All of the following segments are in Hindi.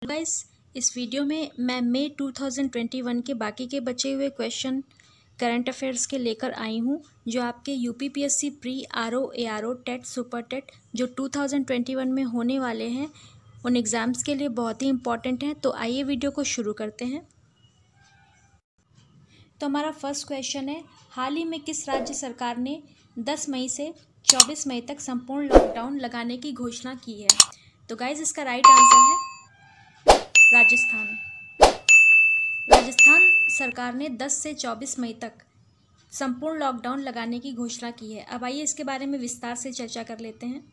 गाइस, इस वीडियो में मैं मई 2021 के बाकी के बचे हुए क्वेश्चन करंट अफेयर्स के लेकर आई हूँ, जो आपके UPPSC pre RO ARO TET super TET जो 2021 में होने वाले हैं उन एग्ज़ाम्स के लिए बहुत ही इंपॉर्टेंट हैं। तो आइए वीडियो को शुरू करते हैं। तो हमारा फर्स्ट क्वेश्चन है, हाल ही में किस राज्य सरकार ने 10 मई से 24 मई तक संपूर्ण लॉकडाउन लगाने की घोषणा की है? तो गाइज, इसका राइट आंसर है राजस्थान। राजस्थान सरकार ने 10 से 24 मई तक संपूर्ण लॉकडाउन लगाने की घोषणा की है। अब आइए इसके बारे में विस्तार से चर्चा कर लेते हैं।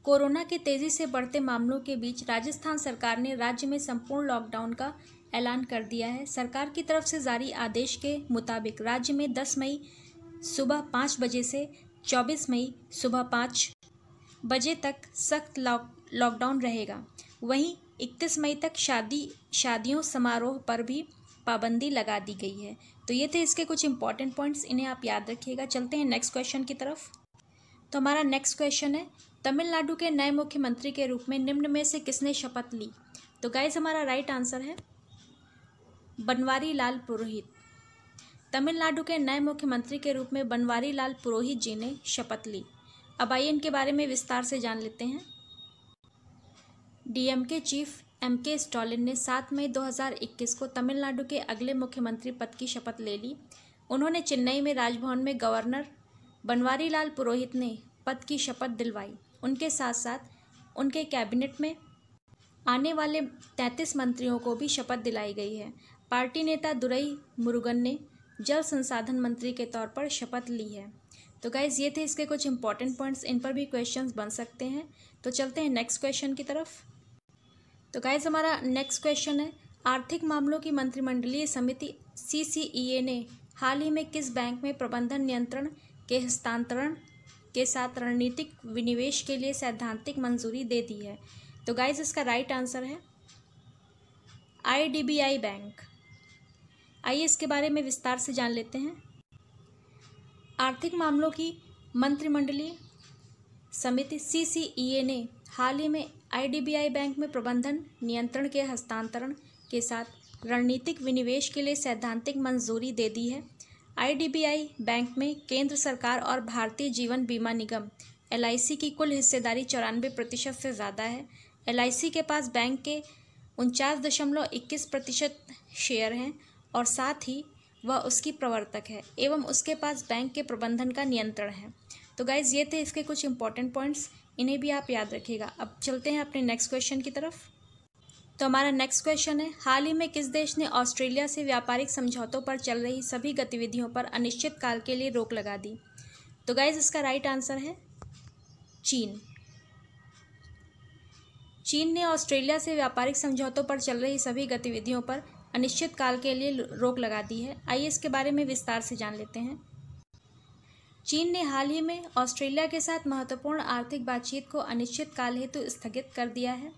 कोरोना के तेजी से बढ़ते मामलों के बीच राजस्थान सरकार ने राज्य में संपूर्ण लॉकडाउन का ऐलान कर दिया है। सरकार की तरफ से जारी आदेश के मुताबिक राज्य में 10 मई सुबह 5 बजे से 24 मई सुबह 5 बजे तक सख्त लॉकडाउन रहेगा। वहीं 31 मई तक शादियों समारोह पर भी पाबंदी लगा दी गई है। तो ये थे इसके कुछ इंपॉर्टेंट पॉइंट्स, इन्हें आप याद रखिएगा। चलते हैं नेक्स्ट क्वेश्चन की तरफ। तो हमारा नेक्स्ट क्वेश्चन है, तमिलनाडु के नए मुख्यमंत्री के रूप में निम्न में से किसने शपथ ली? तो गाइस, हमारा राइट आंसर है बनवारी लाल पुरोहित। तमिलनाडु के नए मुख्यमंत्री के रूप में बनवारी लाल पुरोहित जी ने शपथ ली। अब आइए इनके बारे में विस्तार से जान लेते हैं। डीएमके चीफ एमके स्टालिन ने 7 मई 2021 को तमिलनाडु के अगले मुख्यमंत्री पद की शपथ ले ली। उन्होंने चेन्नई में राजभवन में गवर्नर बनवारी लाल पुरोहित ने पद की शपथ दिलवाई। उनके साथ साथ उनके कैबिनेट में आने वाले 33 मंत्रियों को भी शपथ दिलाई गई है। पार्टी नेता दुरई मुरुगन ने जल संसाधन मंत्री के तौर पर शपथ ली है। तो गाइज, ये थे इसके कुछ इंपॉर्टेंट पॉइंट्स, इन पर भी क्वेश्चंस बन सकते हैं। तो चलते हैं नेक्स्ट क्वेश्चन की तरफ। तो गाइज, हमारा नेक्स्ट क्वेश्चन है, आर्थिक मामलों की मंत्रिमंडलीय समिति सीसीईए ने हाल ही में किस बैंक में प्रबंधन नियंत्रण के हस्तांतरण के साथ रणनीतिक विनिवेश के लिए सैद्धांतिक मंजूरी दे दी है? तो गाइज, इसका राइट आंसर है आईडीबीआई बैंक। आइए इसके बारे में विस्तार से जान लेते हैं। आर्थिक मामलों की मंत्रिमंडलीय समिति सीसीईए ने हाल ही में आईडीबीआई बैंक में प्रबंधन नियंत्रण के हस्तांतरण के साथ रणनीतिक विनिवेश के लिए सैद्धांतिक मंजूरी दे दी है। आईडीबीआई बैंक में केंद्र सरकार और भारतीय जीवन बीमा निगम एलआईसी की कुल हिस्सेदारी 94% से ज़्यादा है। एलआईसी के पास बैंक के 49.21% शेयर हैं और साथ ही वह उसकी प्रवर्तक है एवं उसके पास बैंक के प्रबंधन का नियंत्रण है। तो गाइज, ये थे इसके कुछ इंपॉर्टेंट पॉइंट्स, इन्हें भी आप याद रखिएगा। अब चलते हैं अपने नेक्स्ट क्वेश्चन की तरफ। तो हमारा नेक्स्ट क्वेश्चन है, हाल ही में किस देश ने ऑस्ट्रेलिया से व्यापारिक समझौतों पर चल रही सभी गतिविधियों पर अनिश्चित काल के लिए रोक लगा दी? तो गाइज, इसका राइट आंसर है चीन। चीन ने ऑस्ट्रेलिया से व्यापारिक समझौतों पर चल रही सभी गतिविधियों पर अनिश्चित काल के लिए रोक लगा दी है। आइए इसके बारे में विस्तार से जान लेते हैं। चीन ने हाल ही में ऑस्ट्रेलिया के साथ महत्वपूर्ण आर्थिक बातचीत को अनिश्चित काल हेतु स्थगित कर दिया है,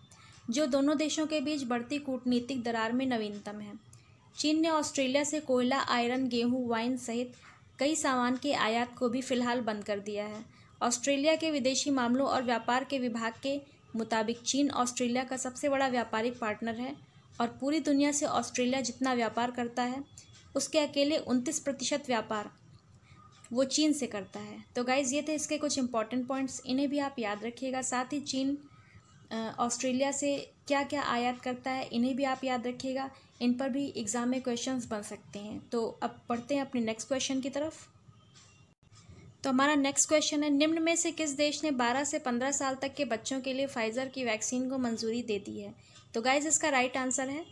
जो दोनों देशों के बीच बढ़ती कूटनीतिक दरार में नवीनतम है। चीन ने ऑस्ट्रेलिया से कोयला, आयरन, गेहूं, वाइन सहित कई सामान के आयात को भी फिलहाल बंद कर दिया है। ऑस्ट्रेलिया के विदेशी मामलों और व्यापार के विभाग के मुताबिक चीन ऑस्ट्रेलिया का सबसे बड़ा व्यापारिक पार्टनर है और पूरी दुनिया से ऑस्ट्रेलिया जितना व्यापार करता है उसके अकेले 29% व्यापार वो चीन से करता है। तो गाइज, ये थे इसके कुछ इंपॉर्टेंट पॉइंट्स, इन्हें भी आप याद रखिएगा। साथ ही चीन ऑस्ट्रेलिया से क्या क्या आयात करता है, इन्हें भी आप याद रखिएगा। इन पर भी एग्जाम में क्वेश्चंस बन सकते हैं। तो अब पढ़ते हैं अपने नेक्स्ट क्वेश्चन की तरफ। तो हमारा नेक्स्ट क्वेश्चन है, निम्न में से किस देश ने 12 से 15 साल तक के बच्चों के लिए फाइजर की वैक्सीन को मंजूरी दे दी है? तो गाइज, इसका राइट आंसर है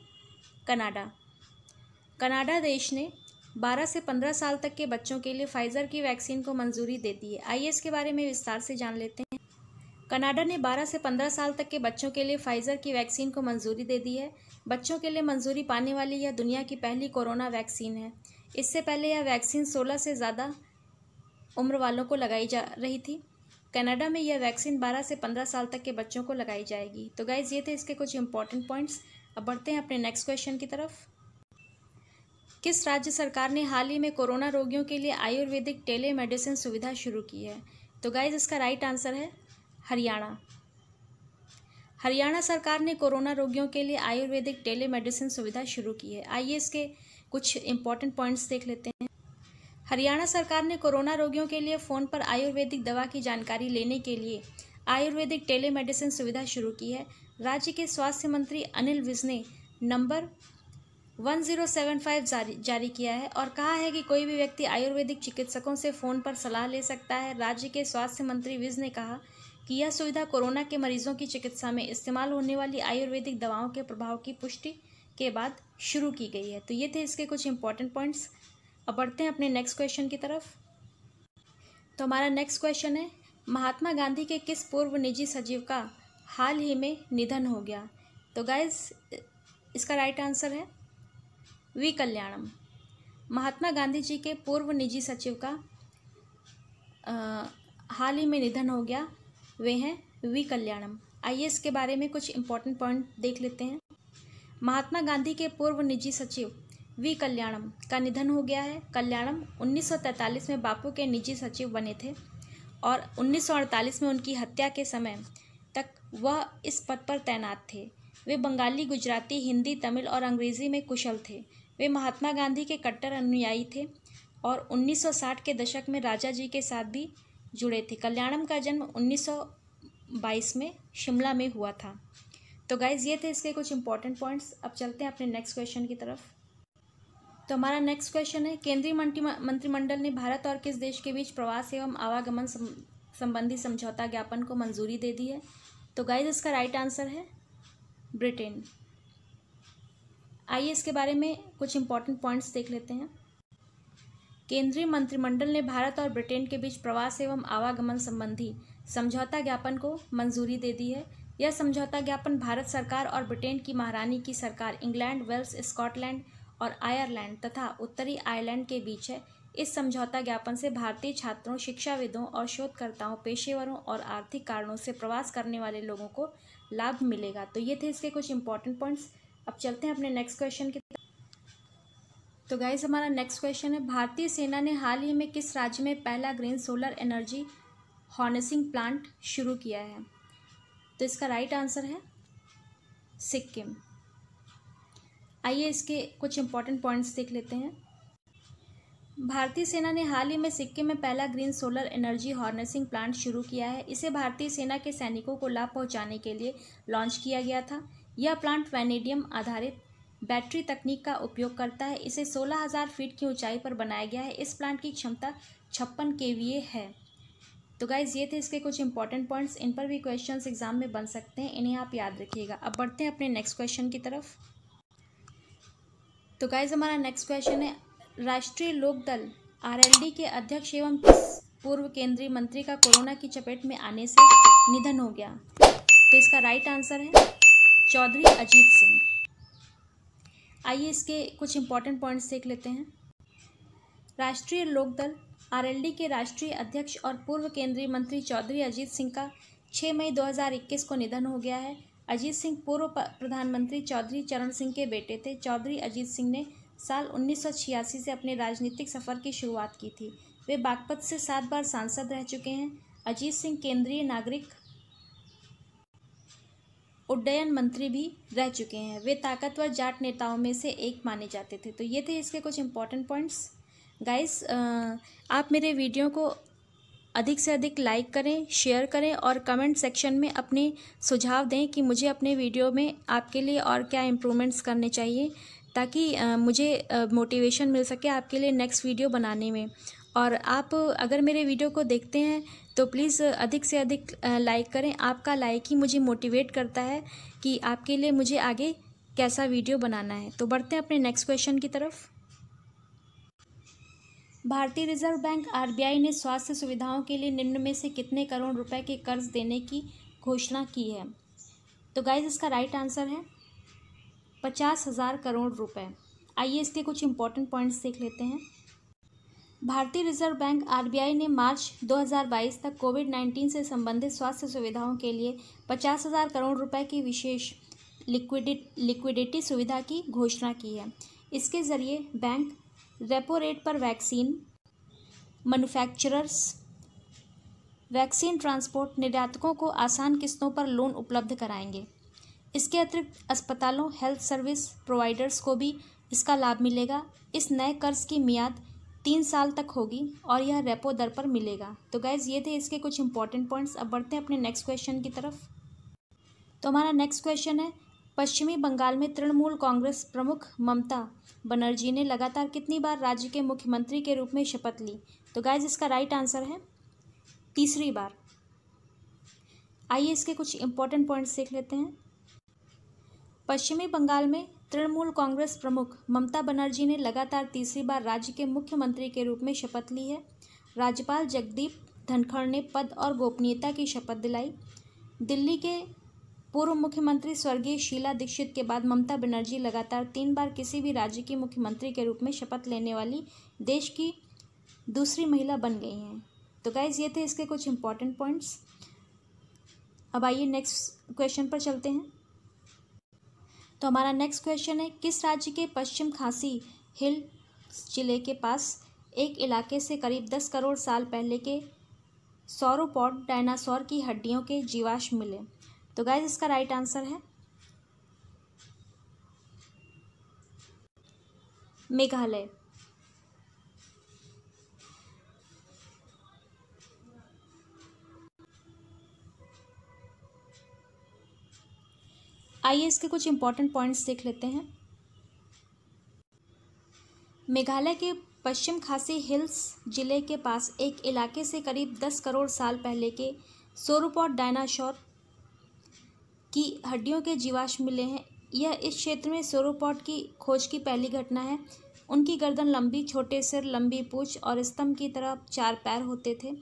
कनाडा। कनाडा देश ने 12 से 15 साल तक के बच्चों के लिए फाइजर की वैक्सीन को मंजूरी दे दी है। आइए इसके बारे में विस्तार से जान लेते हैं। कनाडा ने 12 से 15 साल तक के बच्चों के लिए फाइजर की वैक्सीन को मंजूरी दे दी है। बच्चों के लिए मंजूरी पाने वाली यह दुनिया की पहली कोरोना वैक्सीन है। इससे पहले यह वैक्सीन 16 से ज़्यादा उम्र वालों को लगाई जा रही थी। कनाडा में यह वैक्सीन 12 से 15 साल तक के बच्चों को लगाई जाएगी। तो गाइज, ये थे इसके कुछ इंपॉर्टेंट पॉइंट्स। अब बढ़ते हैं अपने नेक्स्ट क्वेश्चन की तरफ। किस राज्य सरकार ने हाल ही में कोरोना रोगियों के लिए आयुर्वेदिक टेली मेडिसिन सुविधा शुरू की है? तो गाइज, इसका राइट आंसर है हरियाणा। हरियाणा सरकार ने कोरोना रोगियों के लिए आयुर्वेदिक टेलीमेडिसिन सुविधा शुरू की है। आइए इसके कुछ इंपॉर्टेंट पॉइंट्स देख लेते हैं। हरियाणा सरकार ने कोरोना रोगियों के लिए फ़ोन पर आयुर्वेदिक दवा की जानकारी लेने के लिए आयुर्वेदिक टेलीमेडिसिन सुविधा शुरू की है। राज्य के स्वास्थ्य मंत्री अनिल विज ने नंबर 1075 जारी किया है और कहा है कि कोई भी व्यक्ति आयुर्वेदिक चिकित्सकों से फ़ोन पर सलाह ले सकता है। राज्य के स्वास्थ्य मंत्री विज ने कहा कि यह सुविधा कोरोना के मरीजों की चिकित्सा में इस्तेमाल होने वाली आयुर्वेदिक दवाओं के प्रभाव की पुष्टि के बाद शुरू की गई है। तो ये थे इसके कुछ इंपॉर्टेंट पॉइंट्स। अब बढ़ते हैं अपने नेक्स्ट क्वेश्चन की तरफ। तो हमारा नेक्स्ट क्वेश्चन है, महात्मा गांधी के किस पूर्व निजी सचिव का हाल ही में निधन हो गया? तो गाइस इसका राइट आंसर है वी कल्याणम। महात्मा गांधी जी के पूर्व निजी सचिव का हाल ही में निधन हो गया, वे हैं वी कल्याणम। आइए इसके बारे में कुछ इंपॉर्टेंट पॉइंट देख लेते हैं। महात्मा गांधी के पूर्व निजी सचिव वी कल्याणम का निधन हो गया है। कल्याणम 1943 में बापू के निजी सचिव बने थे और 1948 में उनकी हत्या के समय तक वह इस पद पर तैनात थे। वे बंगाली, गुजराती, हिंदी, तमिल और अंग्रेजी में कुशल थे। वे महात्मा गांधी के कट्टर अनुयायी थे और 1960 के दशक में राजा जी के साथ भी जुड़े थे। कल्याणम का जन्म 1922 में शिमला में हुआ था। तो गाइज ये थे इसके कुछ इंपॉर्टेंट पॉइंट्स। अब चलते हैं अपने नेक्स्ट क्वेश्चन की तरफ। तो हमारा नेक्स्ट क्वेश्चन है, केंद्रीय मंत्रिमंडल ने भारत और किस देश के बीच प्रवास एवं आवागमन संबंधी समझौता ज्ञापन को मंजूरी दे दी है? तो गाइज इसका राइट आंसर है ब्रिटेन। आइए इसके बारे में कुछ इंपॉर्टेंट पॉइंट्स देख लेते हैं। केंद्रीय मंत्रिमंडल ने भारत और ब्रिटेन के बीच प्रवास एवं आवागमन संबंधी समझौता ज्ञापन को मंजूरी दे दी है। यह समझौता ज्ञापन भारत सरकार और ब्रिटेन की महारानी की सरकार, इंग्लैंड, वेल्स, स्कॉटलैंड और आयरलैंड तथा उत्तरी आयरलैंड के बीच है। इस समझौता ज्ञापन से भारतीय छात्रों, शिक्षाविदों और शोधकर्ताओं, पेशेवरों और आर्थिक कारणों से प्रवास करने वाले लोगों को लाभ मिलेगा। तो ये थे इसके कुछ इंपॉर्टेंट पॉइंट्स। अब चलते हैं अपने नेक्स्ट क्वेश्चन की तरफ। तो गाइस हमारा नेक्स्ट क्वेश्चन है, भारतीय सेना ने हाल ही में किस राज्य में पहला green solar energy harnessing plant शुरू किया है? तो इसका राइट आंसर है सिक्किम। आइए इसके कुछ इंपॉर्टेंट पॉइंट्स देख लेते हैं। भारतीय सेना ने हाल ही में सिक्किम में पहला green solar energy harnessing plant शुरू किया है। इसे भारतीय सेना के सैनिकों को लाभ पहुंचाने के लिए लॉन्च किया गया था। यह प्लांट वैनेडियम आधारित बैटरी तकनीक का उपयोग करता है। इसे 16,000 फीट की ऊंचाई पर बनाया गया है। इस प्लांट की क्षमता 56 kVA है। तो गाइज ये थे इसके कुछ इंपॉर्टेंट पॉइंट्स। इन पर भी क्वेश्चंस एग्जाम में बन सकते हैं, इन्हें आप याद रखिएगा। अब बढ़ते हैं अपने नेक्स्ट क्वेश्चन की तरफ। तो गाइज हमारा नेक्स्ट क्वेश्चन है, राष्ट्रीय लोकदल आरएलडी के अध्यक्ष एवं किस पूर्व केंद्रीय मंत्री का कोरोना की चपेट में आने से निधन हो गया? तो इसका राइट आंसर है चौधरी अजीत सिंह। आइए इसके कुछ इंपॉर्टेंट पॉइंट्स देख लेते हैं। राष्ट्रीय लोकदल आरएलडी के राष्ट्रीय अध्यक्ष और पूर्व केंद्रीय मंत्री चौधरी अजीत सिंह का 6 मई 2021 को निधन हो गया है। अजीत सिंह पूर्व प्रधानमंत्री चौधरी चरण सिंह के बेटे थे। चौधरी अजीत सिंह ने साल 1986 से अपने राजनीतिक सफ़र की शुरुआत की थी। वे बागपत से 7 बार सांसद रह चुके हैं। अजीत सिंह केंद्रीय नागरिक उड्डयन मंत्री भी रह चुके हैं। वे ताकतवर जाट नेताओं में से एक माने जाते थे। तो ये थे इसके कुछ इंपॉर्टेंट पॉइंट्स। गाइस आप मेरे वीडियो को अधिक से अधिक लाइक करें, शेयर करें और कमेंट सेक्शन में अपने सुझाव दें कि मुझे अपने वीडियो में आपके लिए और क्या इम्प्रूवमेंट्स करने चाहिए, ताकि मुझे मोटिवेशन मिल सके आपके लिए नेक्स्ट वीडियो बनाने में। और आप अगर मेरे वीडियो को देखते हैं तो प्लीज़ अधिक से अधिक लाइक करें। आपका लाइक ही मुझे मोटिवेट करता है कि आपके लिए मुझे आगे कैसा वीडियो बनाना है। तो बढ़ते हैं अपने नेक्स्ट क्वेश्चन की तरफ। भारतीय रिजर्व बैंक आरबीआई ने स्वास्थ्य सुविधाओं के लिए निम्न में से कितने करोड़ रुपए के कर्ज देने की घोषणा की है? तो गाइज इसका राइट आंसर है 50,000 करोड़ रुपए। आइए इसके कुछ इंपॉर्टेंट पॉइंट्स देख लेते हैं। भारतीय रिजर्व बैंक आरबीआई ने मार्च 2022 तक कोविड-19 से संबंधित स्वास्थ्य सुविधाओं के लिए 50,000 करोड़ रुपए की विशेष लिक्विडिटी सुविधा की घोषणा की है। इसके ज़रिए बैंक रेपो रेट पर वैक्सीन मैन्युफैक्चरर्स, वैक्सीन ट्रांसपोर्ट निर्यातकों को आसान किस्तों पर लोन उपलब्ध कराएंगे। इसके अतिरिक्त अस्पतालों, हेल्थ सर्विस प्रोवाइडर्स को भी इसका लाभ मिलेगा। इस नए कर्ज की मियाद 3 साल तक होगी और यह रेपो दर पर मिलेगा। तो गाइज़ ये थे इसके कुछ इंपॉर्टेंट पॉइंट्स। अब बढ़ते हैं अपने नेक्स्ट क्वेश्चन की तरफ। तो हमारा नेक्स्ट क्वेश्चन है, पश्चिमी बंगाल में तृणमूल कांग्रेस प्रमुख ममता बनर्जी ने लगातार कितनी बार राज्य के मुख्यमंत्री के रूप में शपथ ली? तो गाइज़ इसका राइट आंसर है तीसरी बार। आइए इसके कुछ इंपॉर्टेंट पॉइंट्स देख लेते हैं। पश्चिमी बंगाल में तृणमूल कांग्रेस प्रमुख ममता बनर्जी ने लगातार तीसरी बार राज्य के मुख्यमंत्री के रूप में शपथ ली है। राज्यपाल जगदीप धनखड़ ने पद और गोपनीयता की शपथ दिलाई। दिल्ली के पूर्व मुख्यमंत्री स्वर्गीय शीला दीक्षित के बाद ममता बनर्जी लगातार 3 बार किसी भी राज्य की मुख्यमंत्री के रूप में शपथ लेने वाली देश की दूसरी महिला बन गई हैं। तो गाइज़ ये थे इसके कुछ इंपॉर्टेंट पॉइंट्स। अब आइए नेक्स्ट क्वेश्चन पर चलते हैं। तो हमारा नेक्स्ट क्वेश्चन है, किस राज्य के पश्चिम खासी हिल्स जिले के पास एक इलाके से करीब 10 करोड़ साल पहले के सौरोपॉड डायनासोर की हड्डियों के जीवाश्म मिले? तो गाइज इसका राइट आंसर है मेघालय। आइए इसके कुछ इंपॉर्टेंट पॉइंट्स देख लेते हैं। मेघालय के पश्चिम खासी हिल्स जिले के पास एक इलाके से करीब 10 करोड़ साल पहले के सौरोपॉड डायनासोर की हड्डियों के जीवाश्म मिले हैं। यह इस क्षेत्र में सौरोपॉड की खोज की पहली घटना है। उनकी गर्दन लंबी, छोटे सिर, लंबी पूंछ और स्तंभ की तरह 4 पैर होते थे।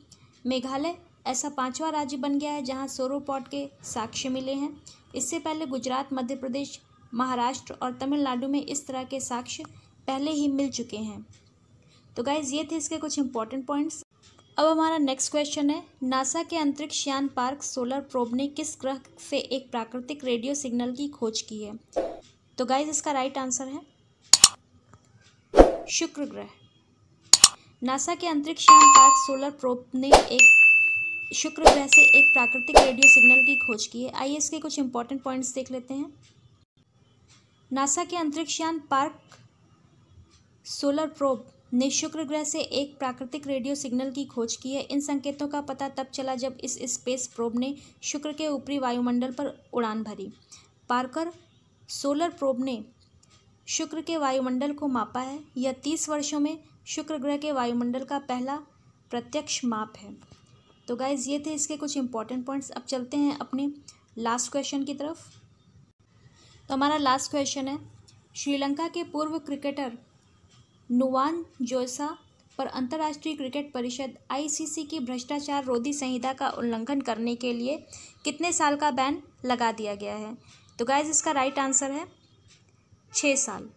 मेघालय ऐसा 5वां राज्य बन गया है जहां सौरोपॉड के साक्ष्य मिले हैं। इससे पहले गुजरात, मध्य प्रदेश, महाराष्ट्र और तमिलनाडु में इस तरह के साक्ष्य पहले ही मिल चुके हैं। तो गाइज ये थे इसके कुछ इंपॉर्टेंट पॉइंट्स। अब हमारा नेक्स्ट क्वेश्चन है, नासा के अंतरिक्ष यान पार्क सोलर प्रोब ने किस ग्रह से एक प्राकृतिक रेडियो सिग्नल की खोज की है? तो गाइज इसका राइट आंसर है शुक्र ग्रह। नासा के अंतरिक्ष यान पार्क सोलर प्रोब ने एक शुक्र ग्रह से एक प्राकृतिक रेडियो सिग्नल की खोज की है। आइए इसके कुछ इंपॉर्टेंट पॉइंट्स देख लेते हैं। नासा के अंतरिक्ष यान पार्क सोलर प्रोब ने शुक्र ग्रह से एक प्राकृतिक रेडियो सिग्नल की खोज की है। इन संकेतों का पता तब चला जब इस स्पेस प्रोब ने शुक्र के ऊपरी वायुमंडल पर उड़ान भरी। पार्कर सोलर प्रोब ने शुक्र के वायुमंडल को मापा है। यह 30 वर्षों में शुक्र ग्रह के वायुमंडल का पहला प्रत्यक्ष माप है। तो गाइज ये थे इसके कुछ इंपॉर्टेंट पॉइंट्स। अब चलते हैं अपने लास्ट क्वेश्चन की तरफ। तो हमारा लास्ट क्वेश्चन है, श्रीलंका के पूर्व क्रिकेटर नुवान जोसा पर अंतर्राष्ट्रीय क्रिकेट परिषद ICC की भ्रष्टाचार रोधी संहिता का उल्लंघन करने के लिए कितने साल का बैन लगा दिया गया है? तो गाइज इसका राइट आंसर है 6 साल।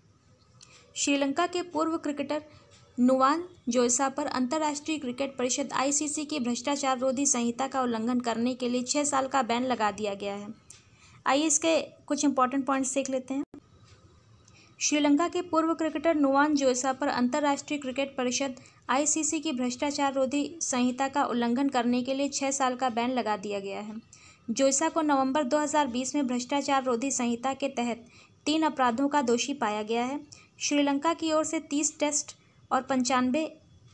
श्रीलंका के पूर्व क्रिकेटर नुवान जोसा पर अंतर्राष्ट्रीय क्रिकेट परिषद ICC की भ्रष्टाचार रोधी संहिता का उल्लंघन करने के लिए 6 साल का बैन लगा दिया गया है। आइए इसके कुछ इंपॉर्टेंट पॉइंट्स देख लेते हैं। श्रीलंका के पूर्व क्रिकेटर नुवान जोसा पर अंतर्राष्ट्रीय क्रिकेट परिषद ICC की भ्रष्टाचार रोधी संहिता का उल्लंघन करने के लिए 6 साल का बैन लगा दिया गया है। जोसा को नवंबर 2020 में भ्रष्टाचार रोधी संहिता के तहत 3 अपराधों का दोषी पाया गया है। श्रीलंका की ओर से 30 टेस्ट और 95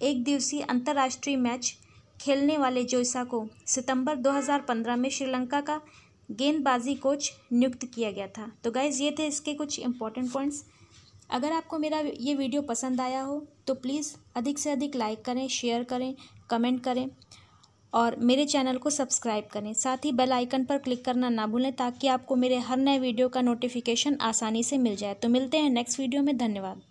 एक दिवसीय अंतर्राष्ट्रीय मैच खेलने वाले जोसा को सितंबर 2015 में श्रीलंका का गेंदबाजी कोच नियुक्त किया गया था। तो गाइज़ ये थे इसके कुछ इंपॉर्टेंट पॉइंट्स। अगर आपको मेरा ये वीडियो पसंद आया हो तो प्लीज़ अधिक से अधिक लाइक करें, शेयर करें, कमेंट करें और मेरे चैनल को सब्सक्राइब करें। साथ ही बेल आइकन पर क्लिक करना ना भूलें ताकि आपको मेरे हर नए वीडियो का नोटिफिकेशन आसानी से मिल जाए। तो मिलते हैं नेक्स्ट वीडियो में। धन्यवाद।